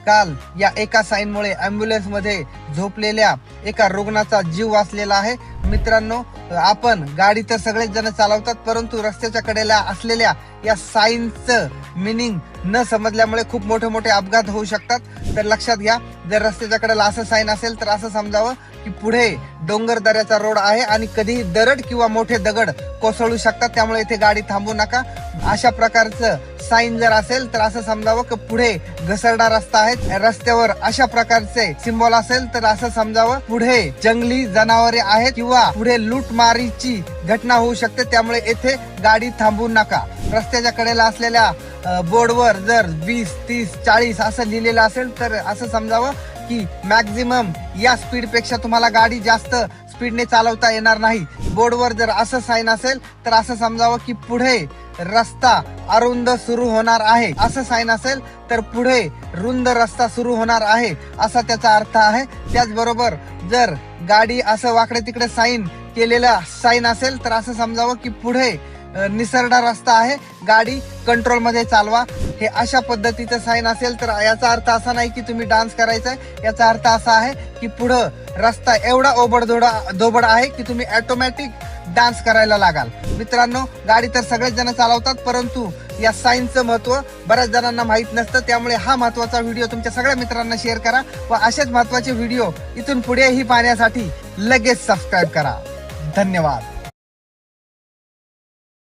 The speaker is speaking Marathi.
काल या एका साईनमुळे अँब्युलन्स मध्ये झोपलेल्या एका रुग्णाचा जीव वाचलेला आहे। मित्रांनो, आपण गाडी तर सगळेच जण चालवतात, परंतु रस्त्याच्या कडेला असलेल्या या साईनचं मिनिंग न समजल्यामुळे खूप मोठे मोठे अपघात होऊ शकतात। तर लक्षात घ्या, जर रस्त्याच्या कडेला असं साईन असेल तर असं समजावं की पुढे डोंगर दऱ्याचा रोड आहे आणि कधीही दरड किंवा मोठे दगड कोसळू शकतात, त्यामुळे इथे गाडी थांबवू नका। अशा प्रकारचं साईन जर असेल तर असं समजावं की पुढे घसरडा रस्ता आहे। रस्त्यावर अशा प्रकारचे सिम्बॉल असेल तर असं समजावं पुढे जंगली जनावरे आहेत किंवा पुढे लूटमारीची घटना होऊ शकते, त्यामुळे येथे गाडी थांबवू नका। रस्त्याच्या कडेला असलेल्या बोर्डवर जर 20, 30, 40 असं लिहिलेलं असेल तर असं समजावं की मॅक्झिमम या स्पीड पेक्षा तुम्हाला गाडी जास्त स्पीडने चालवता येणार नाही। बोर्डवर जर असं साईन असेल तर असं समजावं की पुढे रस्ता अरुंद सुरू होणार आहे। असं साईन असेल तर पुढे रुंद रस्ता सुरू होणार आहे, असा त्याचा अर्थ आहे। त्याचबरोबर जर गाडी असं वाकडे तिकडे साईन केलेला साईन असेल तर असं समजावं की पुढे निसरडा रस्ता आहे, गाडी कंट्रोल मध्ये चालवा। हे अशा पद्धतीचं साईन असेल तर याचा अर्थ असा नाही की तुम्ही डान्स करायचा आहे, याचा अर्थ असा आहे की पुढं रस्ता एवढा ओबड आहे की तुम्ही ऑटोमॅटिक डान्स करायला लागाल। मित्रांनो, गाडी तर सगळेच जण चालवतात, परंतु या साईनचं महत्व बऱ्याच जणांना माहित नसतं, त्यामुळे हा महत्वाचा व्हिडिओ तुमच्या सगळ्या मित्रांना शेअर करा व असेच महत्वाचे व्हिडिओ इथून पुढेही पाहण्यासाठी लगेच सबस्क्राईब करा। धन्यवाद।